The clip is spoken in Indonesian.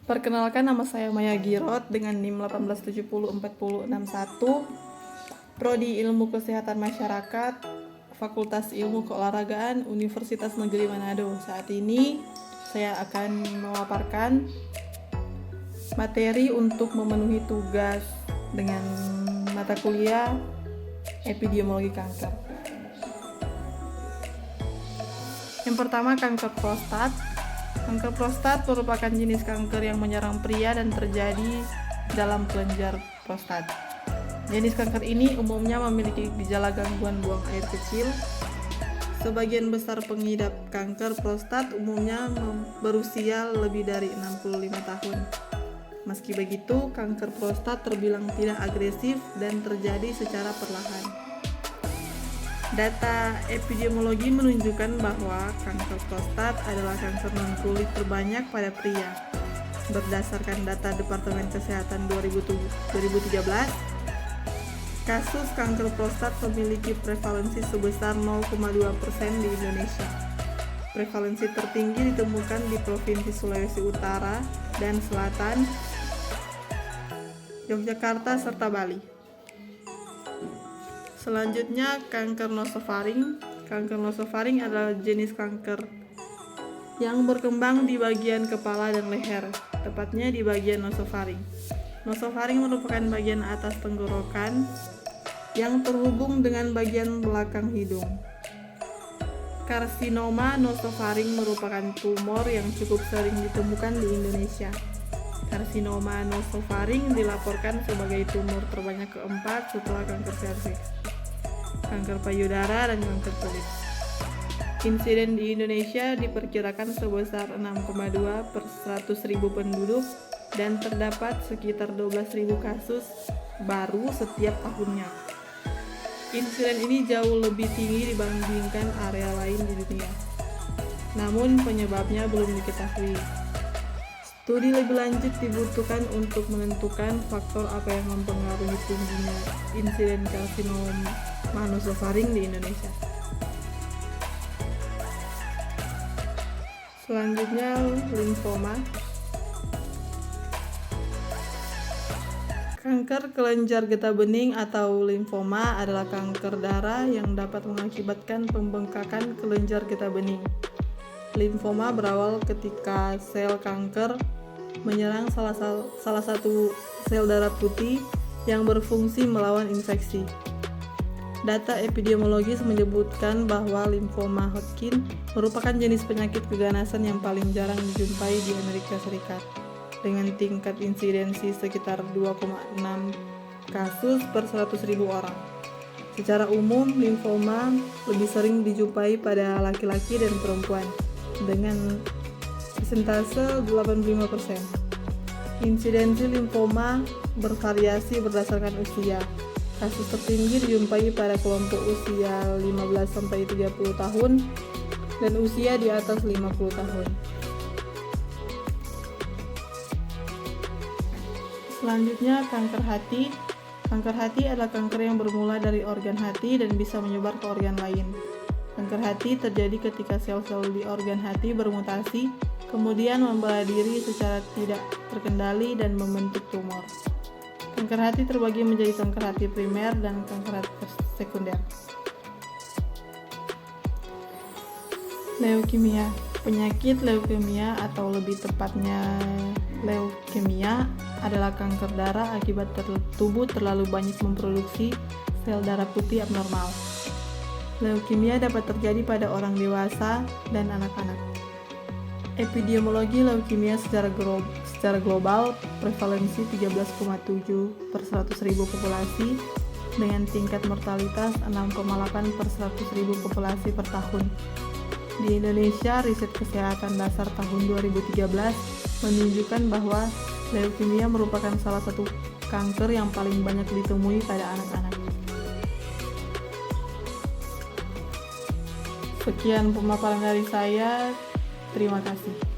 Perkenalkan, nama saya Maya Girot dengan NIM 18704061, Prodi Ilmu Kesehatan Masyarakat, Fakultas Ilmu Keolahragaan, Universitas Negeri Manado. Saat ini saya akan memaparkan materi untuk memenuhi tugas dengan mata kuliah epidemiologi kanker. Yang pertama, kanker prostat. Kanker prostat merupakan jenis kanker yang menyerang pria dan terjadi dalam kelenjar prostat. Jenis kanker ini umumnya memiliki gejala gangguan buang air kecil. Sebagian besar pengidap kanker prostat umumnya berusia lebih dari 65 tahun. Meski begitu, kanker prostat terbilang tidak agresif dan terjadi secara perlahan. Data epidemiologi menunjukkan bahwa kanker prostat adalah kanker non-kulit terbanyak pada pria. Berdasarkan data Departemen Kesehatan 2013, kasus kanker prostat memiliki prevalensi sebesar 0,2% di Indonesia. Prevalensi tertinggi ditemukan di Provinsi Sulawesi Utara dan Selatan, Yogyakarta, serta Bali. Selanjutnya, kanker nosofaring. Kanker nosofaring adalah jenis kanker yang berkembang di bagian kepala dan leher, tepatnya di bagian nosofaring. Nosofaring merupakan bagian atas tenggorokan yang terhubung dengan bagian belakang hidung. Karsinoma nosofaring merupakan tumor yang cukup sering ditemukan di Indonesia. Karsinoma nosofaring dilaporkan sebagai tumor terbanyak keempat setelah kanker serviks, kanker payudara, dan kanker kulit. Insiden di Indonesia diperkirakan sebesar 6,2 per 100.000 penduduk dan terdapat sekitar 12.000 kasus baru setiap tahunnya. Insiden ini jauh lebih tinggi dibandingkan area lain di dunia. Namun penyebabnya belum diketahui. Studi lebih lanjut dibutuhkan untuk menentukan faktor apa yang mempengaruhi tingginya insiden karsinoma nosofaring di Indonesia. Selanjutnya, limfoma. Kanker kelenjar getah bening atau limfoma adalah kanker darah yang dapat mengakibatkan pembengkakan kelenjar getah bening. Limfoma berawal ketika sel kanker menyerang salah satu sel darah putih yang berfungsi melawan infeksi. Data epidemiologis menyebutkan bahwa limfoma Hodgkin merupakan jenis penyakit keganasan yang paling jarang dijumpai di Amerika Serikat, dengan tingkat insidensi sekitar 2,6 kasus per 100.000 orang. Secara umum, limfoma lebih sering dijumpai pada laki-laki dan perempuan, dengan persentase 85%. Insidensi limfoma bervariasi berdasarkan usia. Kasus tertinggi dijumpai pada kelompok usia 15-30 tahun dan usia di atas 50 tahun. Selanjutnya, kanker hati. Kanker hati adalah kanker yang bermula dari organ hati dan bisa menyebar ke organ lain. Kanker hati terjadi ketika sel-sel di organ hati bermutasi, kemudian membelah diri secara tidak terkendali dan membentuk tumor. Kanker hati terbagi menjadi kanker hati primer dan kanker hati sekunder. Leukemia. Penyakit leukemia atau lebih tepatnya leukemia adalah kanker darah akibat tubuh terlalu banyak memproduksi sel darah putih abnormal. Leukemia dapat terjadi pada orang dewasa dan anak-anak. Epidemiologi leukemia secara global prevalensi 13,7 per 100.000 populasi dengan tingkat mortalitas 6,8 per 100.000 populasi per tahun. Di Indonesia, riset kesehatan dasar tahun 2013 menunjukkan bahwa leukemia merupakan salah satu kanker yang paling banyak ditemui pada anak-anak. Sekian pemaparan dari saya. Terima kasih.